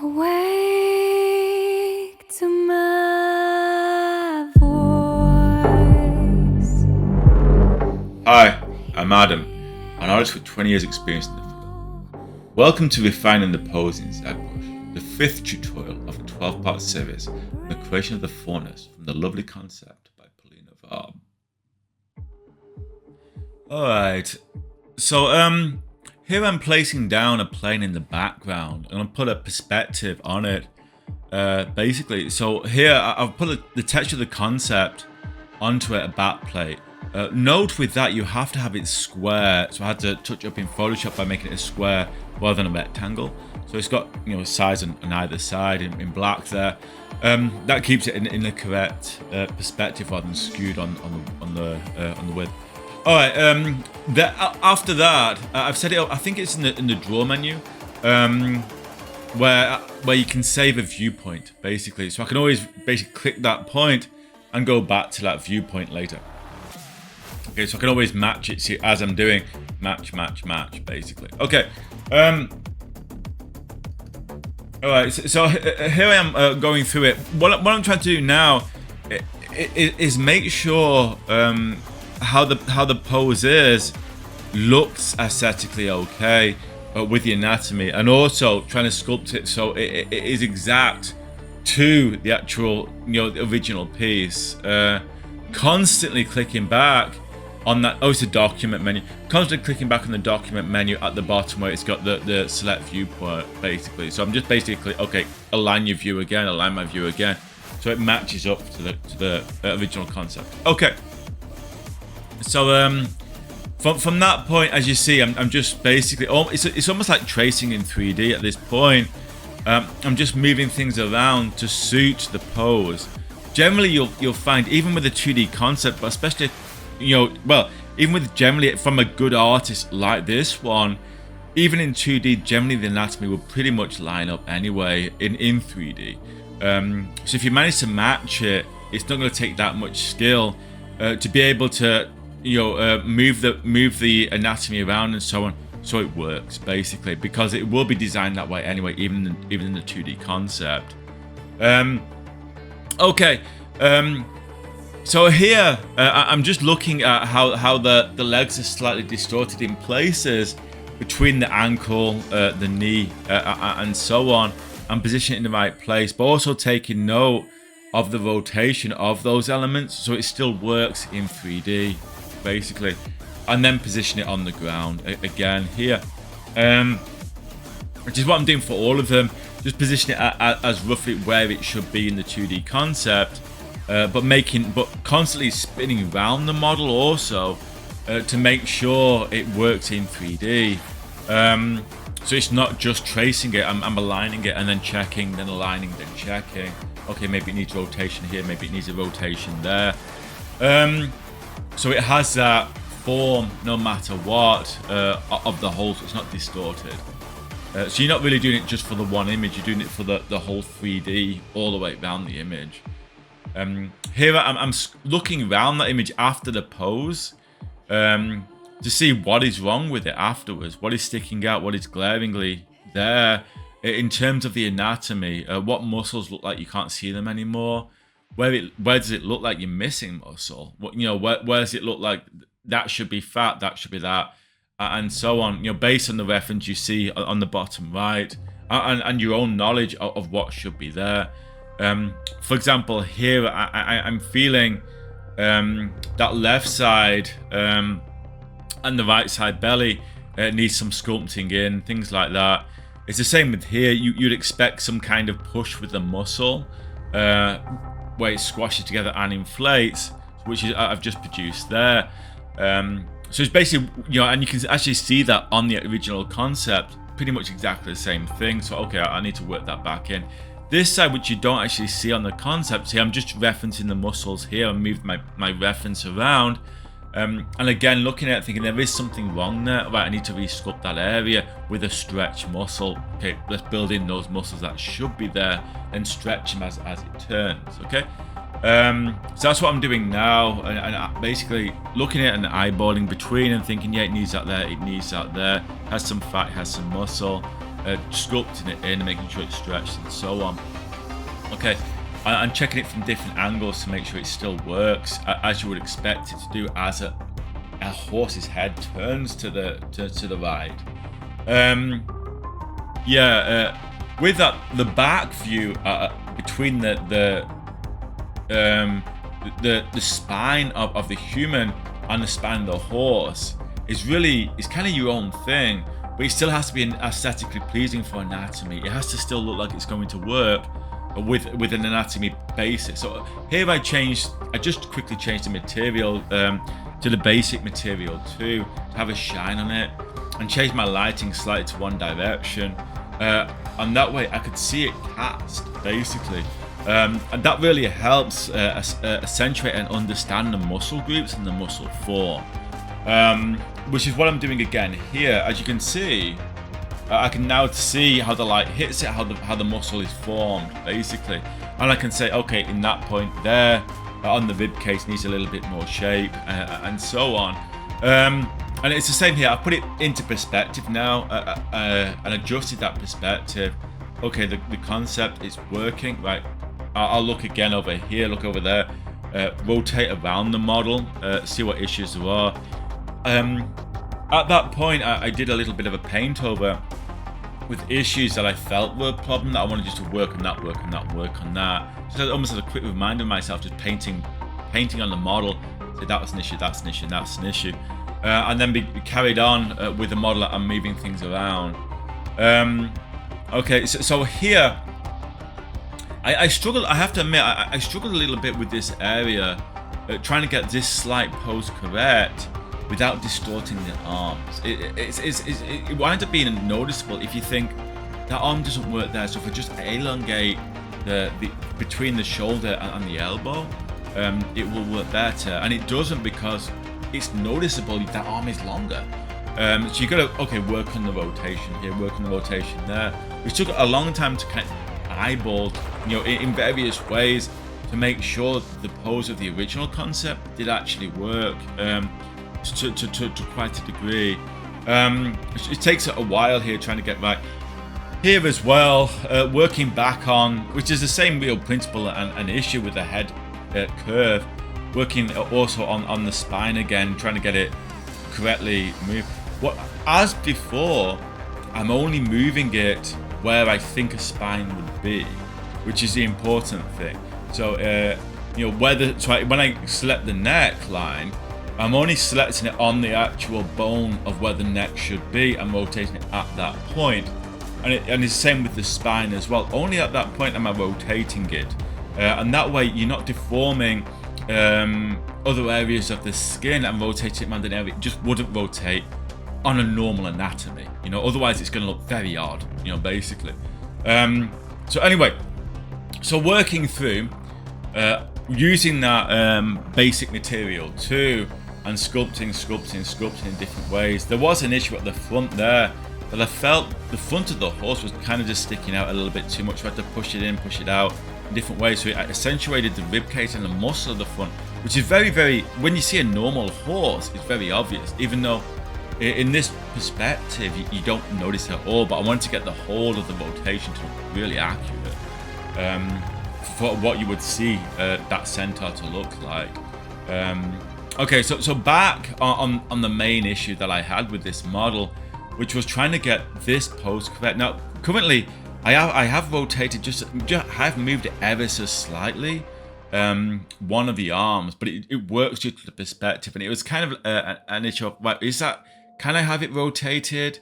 Awake to my voice. Hi, I'm Adam, an artist with 20 years experience in the field. Welcome to Refining the Pose in Zbrush, the 5th tutorial of a 12-part series on the creation of the fullness from the lovely concept by Pauline Vob. Alright, so here I'm placing down a plane in the background and I'll put a perspective on it. Basically, so here I've put the texture of the concept onto a back plate. Note with that you have to have it square, so I had to touch up in Photoshop by making it a square rather than a rectangle. So it's got, you know, size on either side in black there. That keeps it in the correct perspective rather than skewed on the width. All right. After that, I've set it up. I think it's in the draw menu, where you can save a viewpoint basically. So I can always basically click that point and go back to that viewpoint later. Okay, so I can always match it. See, as I'm doing match, basically. Okay. All right. So here I am going through it. What I'm trying to do now is make sure how the pose looks aesthetically okay with the anatomy, and also trying to sculpt it so it is exact to the actual, you know, the original piece. Constantly clicking back on that. Oh, it's a document menu. Constantly clicking back on the document menu at the bottom where it's got the select viewport basically. So I'm just basically, okay, align your view again, align my view again, so it matches up to the original concept. Okay. So from that point, as you see, I'm just basically, it's almost like tracing in 3D at this point. I'm just moving things around to suit the pose. Generally, you'll find, even with a 2D concept, but especially, you know, well, even with generally from a good artist like this one, even in 2D, generally the anatomy will pretty much line up anyway in 3D. So if you manage to match it, it's not going to take that much skill to be able to, you know, move the anatomy around and so on, so it works basically, because it will be designed that way anyway, even in the 2D concept. Okay. So here I'm just looking at how the legs are slightly distorted in places between the ankle, the knee, and so on, and position it in the right place, but also taking note of the rotation of those elements so it still works in 3D basically, and then position it on the ground again here, which is what I'm doing for all of them. Just position it as roughly where it should be in the 2D concept, but constantly spinning around the model also to make sure it works in 3D. So it's not just tracing it, I'm aligning it and then checking, then aligning, then checking. Okay, maybe it needs rotation here, maybe it needs a rotation there. So it has that form no matter what of the whole, so it's not distorted. So you're not really doing it just for the one image, you're doing it for the whole 3D all the way around the image. Here I'm looking around that image after the pose to see what is wrong with it afterwards, what is sticking out, what is glaringly there in terms of the anatomy, what muscles look like you can't see them anymore, where does it look like you're missing muscle, what, you know, where does it look like that should be fat, that should be that, and so on, you know, based on the reference you see on the bottom right, and your own knowledge of what should be there. For example, here I'm feeling that left side and the right side belly needs some sculpting in, things like that. It's the same with here. You'd expect some kind of push with the muscle where it squashes together and inflates, which is I've just produced there. So it's basically, you know, and you can actually see that on the original concept, pretty much exactly the same thing. So okay, I need to work that back in. This side, which you don't actually see on the concept, see, I'm just referencing the muscles here and moved my reference around. And again, looking at it, thinking there is something wrong there. Right, I need to re-sculpt that area with a stretch muscle. Okay, let's build in those muscles that should be there and stretch them as it turns. Okay, so that's what I'm doing now, and basically looking at it and eyeballing between and thinking, yeah, it needs that there, it needs that there. Has some fat, has some muscle. sculpting it in and making sure it's stretched and so on. Okay, I'm checking it from different angles to make sure it still works, as you would expect it to do as a horse's head turns to the right. With that, the back view between the spine of the human and the spine of the horse is kind of your own thing, but it still has to be aesthetically pleasing for anatomy. It has to still look like it's going to work with an anatomy basis. So here I just quickly changed the material to the basic material 2 to have a shine on it, and changed my lighting slightly to one direction, and that way I could see it cast basically. And that really helps accentuate and understand the muscle groups and the muscle form, which is what I'm doing again here. As you can see, I can now see how the light hits it, how the muscle is formed basically, and I can say, okay, in that point there on the rib cage needs a little bit more shape, and so on. And it's the same here. I put it into perspective now, and adjusted that perspective. Okay, the concept is working, right? I'll look again over here, look over there, rotate around the model, see what issues there are. At that point, I did a little bit of a paint over with issues that I felt were a problem, that I wanted just to work on that, work on that, work on that. So almost as a quick reminder of myself, just painting on the model, say that was an issue, that's an issue, that's an issue. And then be carried on with the model and moving things around. Okay, so here, I struggle, I have to admit, I struggled a little bit with this area, trying to get this slight pose correct without distorting the arms. It winds up being noticeable if you think that arm doesn't work there. So if I just elongate the between the shoulder and the elbow, it will work better. And it doesn't, because it's noticeable that arm is longer. So you gotta work on the rotation here, work on the rotation there, which took a long time to kind of eyeball, in various ways to make sure the pose of the original concept did actually work. To quite a degree. It takes a while here trying to get right. Here as well, working back on, which is the same real principle and issue with the head curve, working also on the spine again, trying to get it correctly moved. As before, I'm only moving it where I think a spine would be, which is the important thing. So, when I select the neckline, I'm only selecting it on the actual bone of where the neck should be and rotating it at that point. And it's the same with the spine as well. Only at that point am I rotating it. And that way you're not deforming other areas of the skin and rotating it around an area. It just wouldn't rotate on a normal anatomy. Otherwise it's going to look very odd, basically. So anyway, working through, using that basic material too, and sculpting in different ways. There was an issue at the front there that I felt the front of the horse was kind of just sticking out a little bit too much. So I had to push it in, push it out in different ways. So it accentuated the rib cage and the muscle of the front, which is very, very, when you see a normal horse, it's very obvious, even though in this perspective you don't notice it at all. But I wanted to get the whole of the rotation to look really accurate, for what you would see that Centaur to look like. Okay, so back on the main issue that I had with this model, which was trying to get this pose correct. Now, currently, I have rotated I have moved it ever so slightly, one of the arms, but it works due to the perspective, and it was kind of an issue of, right, can I have it rotated?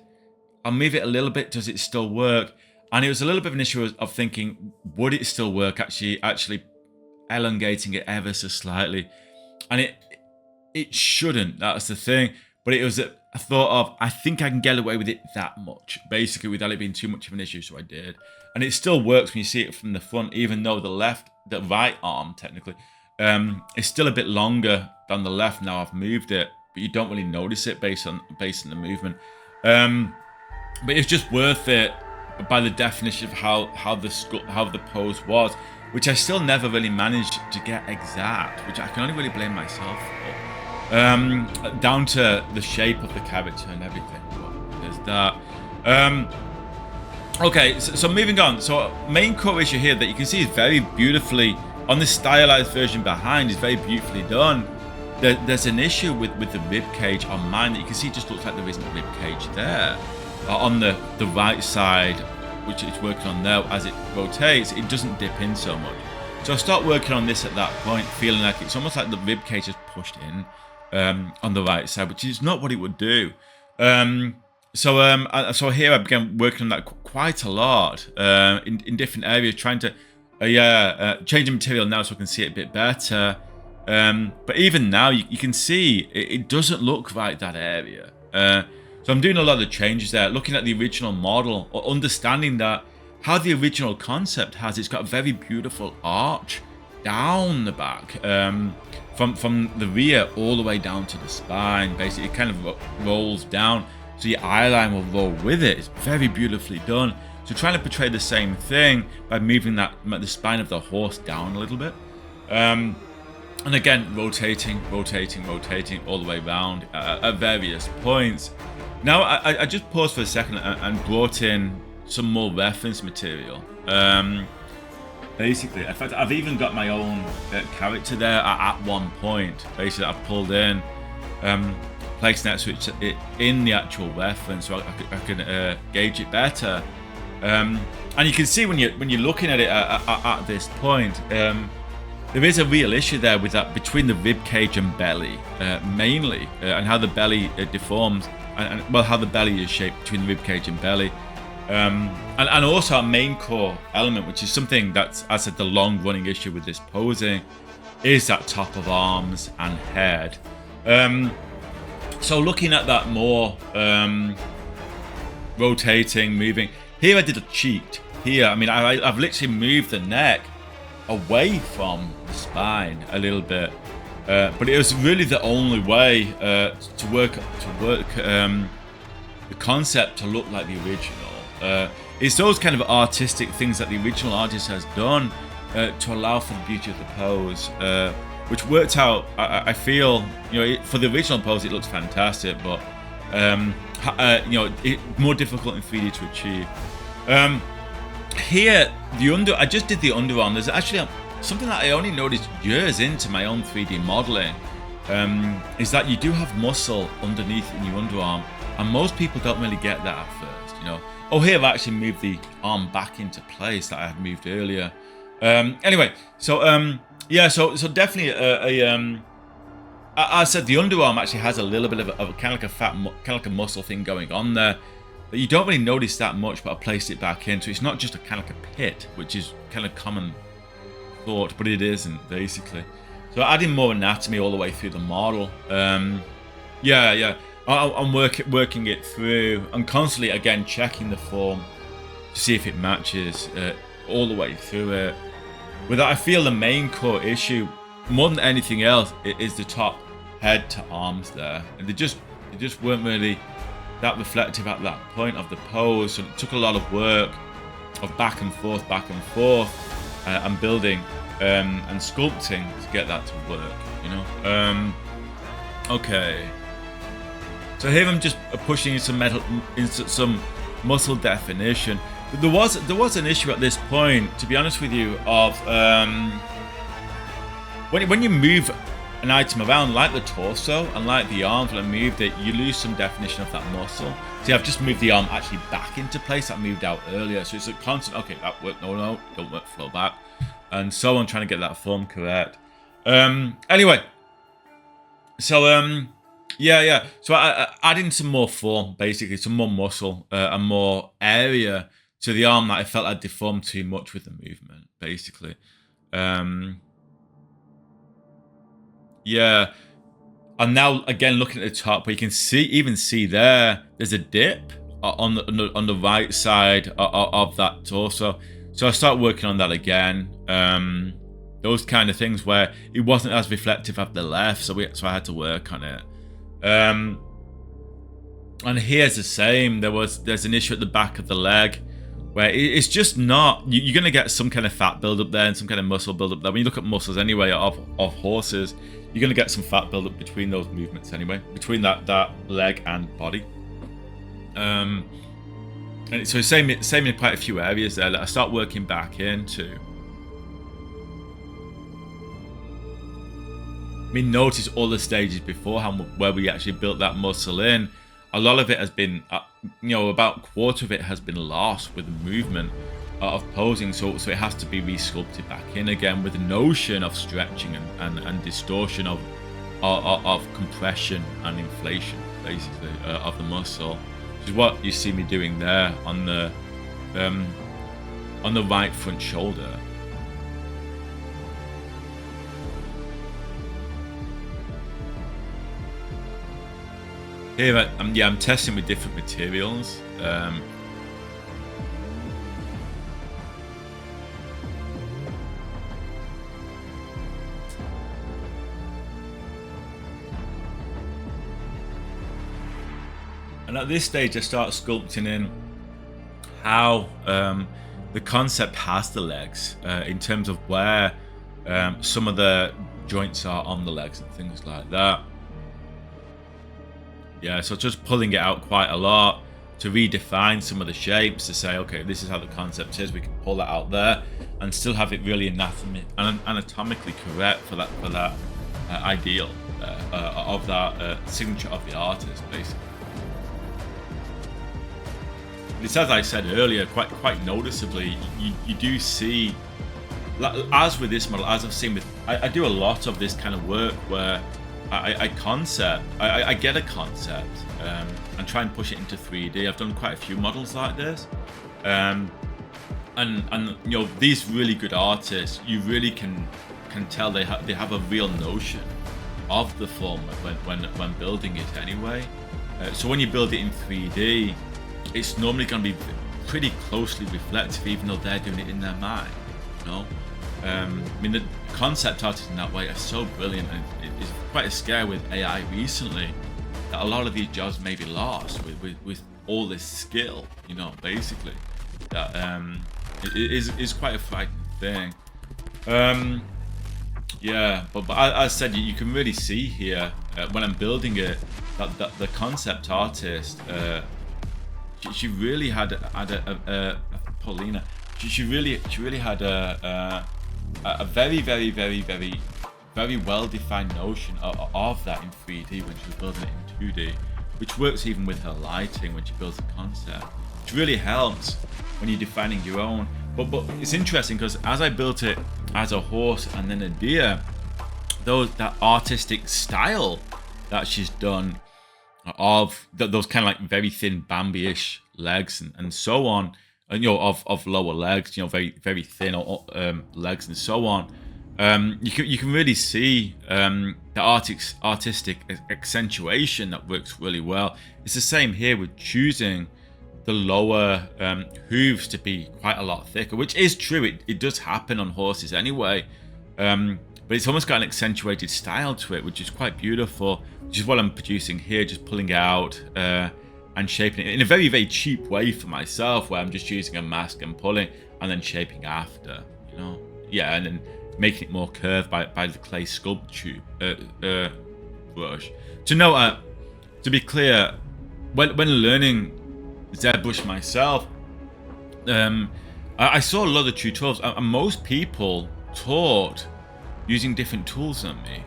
I'll move it a little bit, does it still work? And it was a little bit of an issue of thinking, would it still work actually elongating it ever so slightly? And it shouldn't, that's the thing. But it was a thought of, I think I can get away with it that much, basically, without it being too much of an issue, so I did. And it still works when you see it from the front, even though the right arm, technically, is still a bit longer than the left now I've moved it, but you don't really notice it based on the movement. But it's just worth it by the definition of how the pose was, which I still never really managed to get exact, which I can only really blame myself for, down to the shape of the character and everything. But there's that. Okay, so moving on. So main core issue here that you can see is very beautifully on the stylized version behind is very beautifully done. There's an issue with the rib cage on mine that you can see just looks like there isn't a rib cage there. On the right side, which it's working on now, as it rotates, it doesn't dip in so much. So I start working on this at that point, feeling like it's almost like the rib cage is pushed in on the right side, which is not what it would do. So here I began working on that quite a lot in different areas, trying to change the material now so I can see it a bit better. But even now, you can see it doesn't look right, that area. So I'm doing a lot of changes there, looking at the original model, or understanding that how the original concept has, it's got a very beautiful arch down the back, from the rear all the way down to the spine. Basically, it kind of rolls down, so your eye line will roll with it. It's very beautifully done. So trying to portray the same thing by moving the spine of the horse down a little bit. And again, rotating all the way around at various points. Now, I just paused for a second and brought in some more reference material. Basically, in fact, I've even got my own character there at one point. Basically, I've pulled in, placed next to it in the actual reference, so I can gauge it better. And you can see when you're looking at it at this point, there is a real issue there with that between the rib cage and belly, mainly, and how the belly deforms, and how the belly is shaped between the rib cage and belly, and also our main core element, which is something that's, as I said, the long-running issue with this posing, is that top of arms and head. So looking at that more, rotating, moving. Here I did a cheat. Here, I mean, I've literally moved the neck away from the spine a little bit, but it was really the only way to work the concept to look like the original. It's those kind of artistic things that the original artist has done to allow for the beauty of the pose, which worked out. I feel, for the original pose it looks fantastic, but more difficult in 3D to achieve. Here, I just did the underarm. There's actually something that I only noticed years into my own 3D modeling, is that you do have muscle underneath in your underarm, and most people don't really get that at first. Oh, here I've actually moved the arm back into place that I had moved earlier. Anyway, so definitely I said the underarm actually has a little bit of a kind of like a fat, kind of like a muscle thing going on there. But you don't really notice that much, but I placed it back in. So it's not just a kind of like a pit, which is kind of common thought, but it isn't, basically. So adding more anatomy all the way through the model. I'm working it through. I'm constantly, again, checking the form to see if it matches all the way through it. With that, I feel the main core issue, more than anything else, is the top head to arms there. And they just weren't really that reflective at that point of the pose, so it took a lot of work of back and forth, and building and sculpting to get that to work. Okay, so here I'm just pushing into some muscle definition. But there was an issue at this point, to be honest with you, of when you move an item around, like the torso and like the arms, when I moved it, you lose some definition of that muscle. See, I've just moved the arm actually back into place that moved out earlier, so it's a constant, okay, that worked, no, don't work, flow back, and so on, trying to get that form correct. Anyway, so so I adding some more form, basically, some more muscle and more area to the arm that I felt I'd deformed too much with the movement, basically. And now again looking at the top, but you can see there's a dip on the right side of that torso. So I start working on that again. Those kind of things where it wasn't as reflective of the left, so I had to work on it. And here's the same. There's an issue at the back of the leg where it's just not. You're gonna get some kind of fat buildup there and some kind of muscle buildup there. When you look at muscles anyway of horses, you're going to get some fat buildup between those movements anyway, between that leg and body. And so same in quite a few areas there that I start working back into. I mean, notice all the stages beforehand where we actually built that muscle in. A lot of it has been, about a quarter of it has been lost with the movement of posing. So it has to be resculpted back in again with the notion of stretching and distortion of compression and inflation, basically, of the muscle. Which is what you see me doing there on the right front shoulder. Here, I'm testing with different materials. And at this stage, I start sculpting in how the concept has the legs in terms of where some of the joints are on the legs and things like that. Yeah, so just pulling it out quite a lot to redefine some of the shapes, to say, okay, this is how the concept is. We can pull that out there and still have it really anatomically correct for that ideal of that signature of the artist, basically. It's, as I said earlier, quite noticeably, you do see, as with this model, as I've seen with, I do a lot of this kind of work where I get a concept and try and push it into 3D. I've done quite a few models like this, and these really good artists, you really can tell they have a real notion of the form when building it anyway. So when you build it in 3D, it's normally going to be pretty closely reflective, even though they're doing it in their mind. I mean, the concept artists in that way are so brilliant, and it's quite a scare with AI recently that a lot of these jobs may be lost with all this skill, basically. That it is quite a frightening thing. Yeah, but as I said, you can really see here when I'm building it that the concept artist, she really had a Paulina. She really had a very, very, very, very, very well-defined notion of that in 3D when she was building it in 2D, which works even with her lighting when she builds the concept, which really helps when you're defining your own. But it's interesting because as I built it as a horse and then a deer, that artistic style that she's done of those kind of like very thin Bambi-ish legs and so on, and of lower legs, very very thin legs and so on. You can really see the artistic accentuation that works really well. It's the same here with choosing the lower hooves to be quite a lot thicker, which is true. It does happen on horses anyway, but it's almost got an accentuated style to it, which is quite beautiful. Which is what I'm producing here, just pulling out and shaping it in a very, very cheap way for myself, where I'm just using a mask and pulling and then shaping after, yeah, and then making it more curved by the clay sculpture brush. To be clear, when learning Zbrush myself, I saw a lot of tutorials, and most people taught using different tools than me.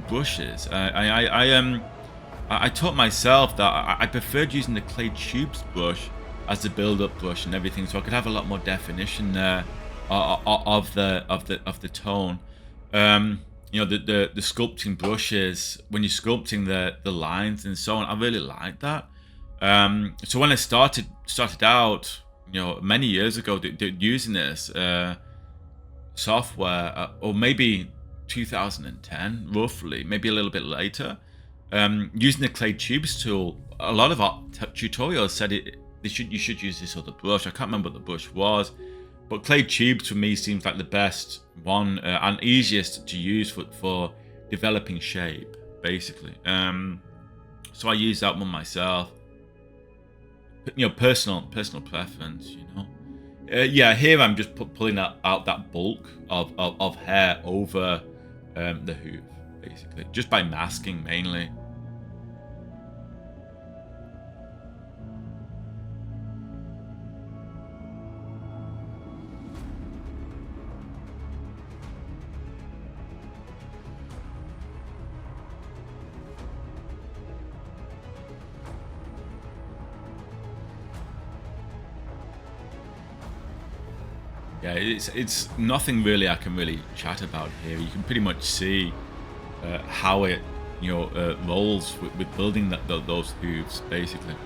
Brushes. I taught myself that I preferred using the clay tubes brush as the build-up brush and everything, so I could have a lot more definition there of the tone. The sculpting brushes, when you're sculpting the lines and so on, I really like that. So when I started out, many years ago, using this software, or maybe 2010, roughly, maybe a little bit later, using the clay tubes tool, a lot of our tutorials said you should use this other brush. I can't remember what the brush was, but clay tubes for me seems like the best one and easiest to use for developing shape, basically. So I use that one myself. Personal preference. Yeah, here I'm just pulling out that bulk of hair over the hoof, basically, just by masking mainly. yeah, it's nothing really I can really chat about here. You can pretty much see how it rolls with building those hooves basically.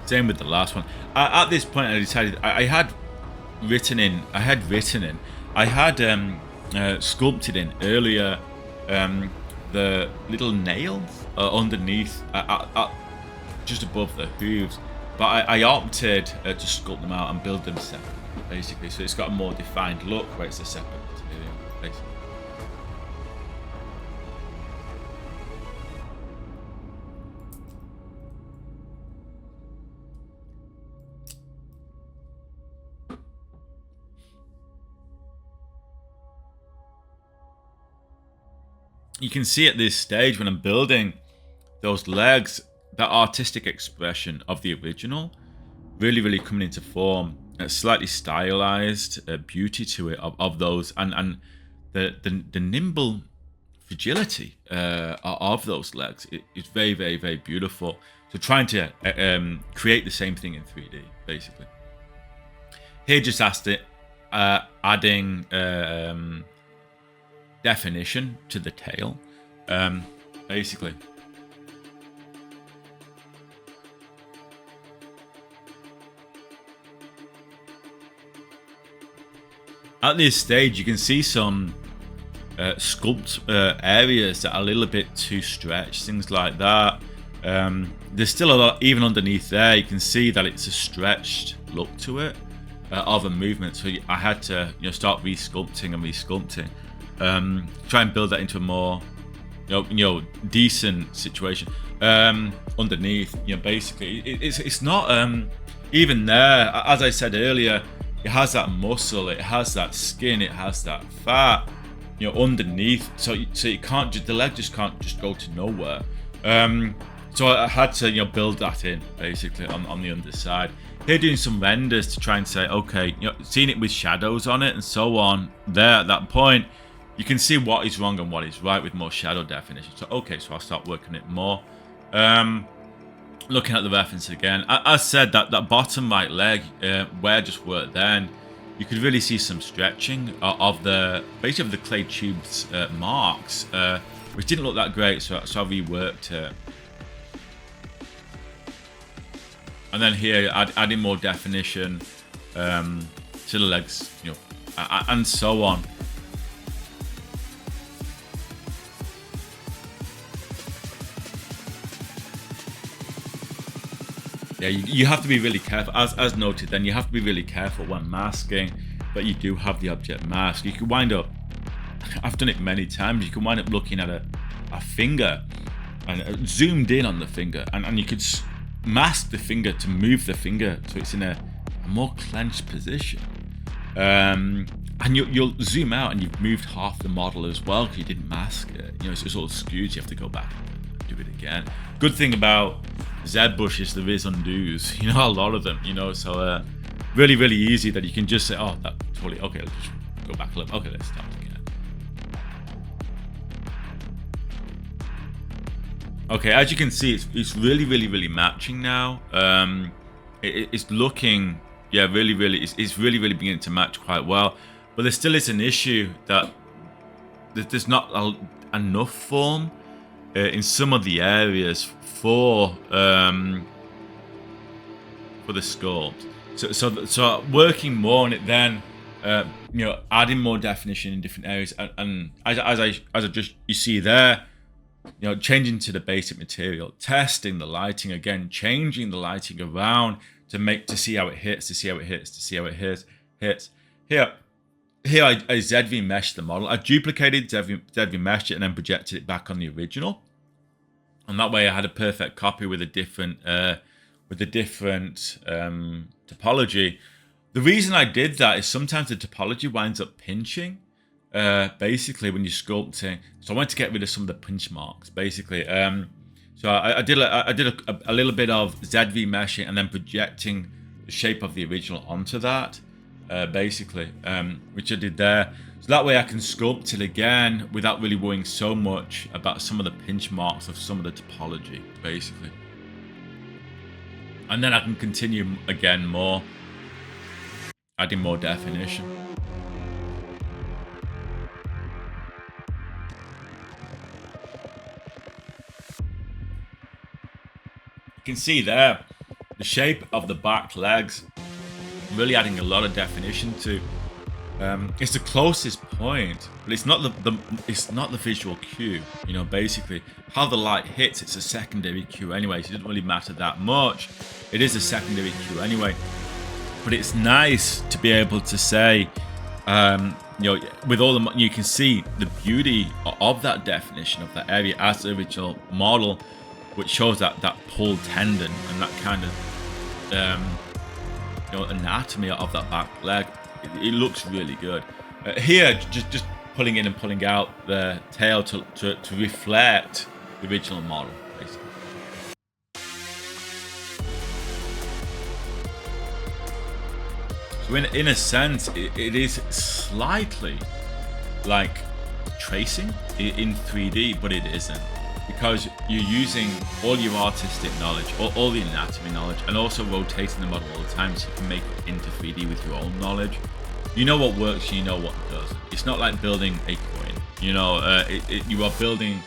Same with the last one. At this point, I decided I had sculpted in earlier the little nails underneath, just above the hooves, but I opted to sculpt them out and build them separate, basically. So it's got a more defined look where it's a separate material, basically. You can see at this stage when I'm building those legs, that artistic expression of the original really coming into form. A slightly stylized beauty to it of those, and the nimble fragility of those legs. It's very beautiful. So trying to create the same thing in 3D, basically. Here just adding definition to the tail, basically. At this stage, you can see some sculpt areas that are a little bit too stretched, things like that. There's still a lot, even underneath there, you can see that it's a stretched look to it of a movement. So I had to start resculpting and resculpting. Try and build that into a more decent situation underneath. Basically it's not even there, as I said earlier, it has that muscle, it has that skin, it has that fat underneath, so you can't just, the leg just can't just go to nowhere. So I had to build that in basically on the underside. Here doing some renders to try and say, okay, seeing it with shadows on it and so on, there at that point you can see what is wrong and what is right with more shadow definition. So okay, so I'll start working it more. Looking at the reference again, as said, that bottom right leg where I just worked then, you could really see some stretching of the basically of the clay tubes marks, which didn't look that great. So I reworked it. And then here, adding more definition to the legs, and so on. Yeah, you have to be really careful, as noted. Then you have to be really careful when masking that you do have the object masked. You can wind up, I've done it many times, you can wind up looking at a finger and zoomed in on the finger, and you could mask the finger to move the finger so it's in a more clenched position. And you'll zoom out and you've moved half the model as well because you didn't mask it. So it sort of skews. You have to go back and do it again. Good thing about Zbrush is there is undos, a lot of them, so really easy that you can just say, oh, that totally, okay, let's just go back a little, okay, let's start again. Okay, as you can see, it's really matching now. It's looking, yeah, really, it's really beginning to match quite well, but there still is an issue that there's not enough form in some of the areas for the sculpt. So working more on it, then adding more definition in different areas, and as I just you see there, changing to the basic material, testing the lighting again, changing the lighting around to see how it hits, hits. Here I ZV meshed the model. I duplicated ZV meshed it and then projected it back on the original. And that way I had a perfect copy with a different topology. The reason I did that is sometimes the topology winds up pinching, basically when you're sculpting. So I wanted to get rid of some of the pinch marks, basically. So I did a little bit of ZV meshing and then projecting the shape of the original onto that, basically, which I did there. So that way I can sculpt it again without really worrying so much about some of the pinch marks of some of the topology, basically. And then I can continue again more, adding more definition. You can see there the shape of the back legs, really adding a lot of definition to. It's the closest point, but it's not the visual cue. You know, basically how the light hits. It's a secondary cue anyway, so it doesn't really matter that much. It is a secondary cue anyway, but it's nice to be able to say, you know, with all the you can see the beauty of that definition of that area as the original model, which shows that pulled tendon and that kind of you know, anatomy of that back leg. It looks really good. Here, just pulling in and pulling out the tail to reflect the original model, basically. So in a sense, it is slightly like tracing in 3D, but it isn't. Because you're using all your artistic knowledge, all the anatomy knowledge, and also rotating the model all the time so you can make it into 3D with your own knowledge. You know what works, you know what doesn't. It's not like building a coin. You know, you are building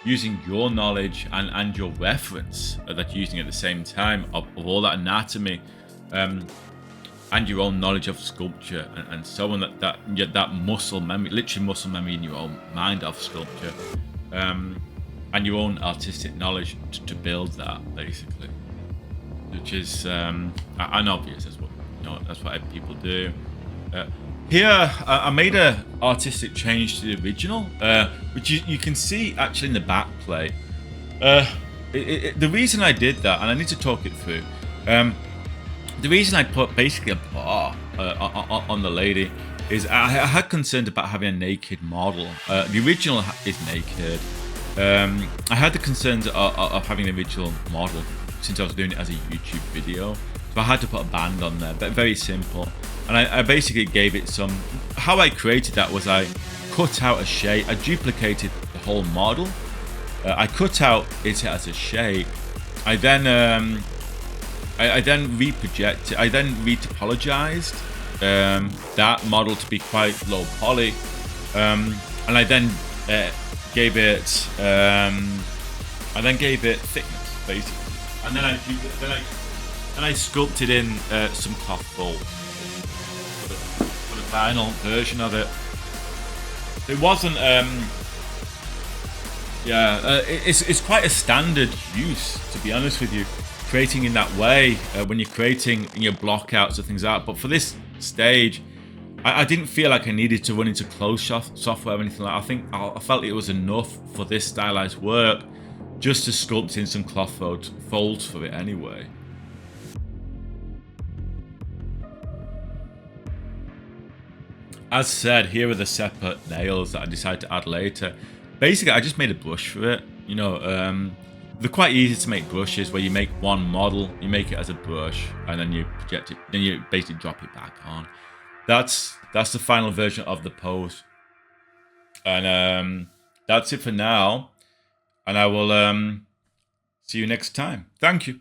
using your knowledge and your reference that you're using at the same time of all that anatomy, and your own knowledge of sculpture and so on. That muscle memory, literally muscle memory in your own mind of sculpture. And your own artistic knowledge to build that, basically, which is unobvious. That's what, you know, that's what people do. Here, I made a artistic change to the original, which you can see actually in the back plate. The reason I did that, and I need to talk it through. The reason I put basically a bar on the lady is I had concerns about having a naked model. The original is naked. I had the concerns of having the original model since I was doing it as a YouTube video, so I had to put a band on there, but very simple. And I basically gave it some. How I created that was I cut out a shape. I duplicated the whole model. I cut out it as a shape. I then reprojected. I then retopologized that model to be quite low poly, and I then gave it thickness, basically, and then I sculpted in some cloth fold for the final version of it. It wasn't it's quite a standard use, to be honest with you, creating in that way when you're creating in your blockouts and things like that. But for this stage, I didn't feel like I needed to run into close software or anything like that. I felt it was enough for this stylized work just to sculpt in some cloth folds for it anyway. As said, here are the separate nails that I decided to add later. Basically, I just made a brush for it. You know, they're quite easy to make brushes where you make one model, you make it as a brush, and then you project it, then you basically drop it back on. That's the final version of the pose, and that's it for now, and I will see you next time. Thank you.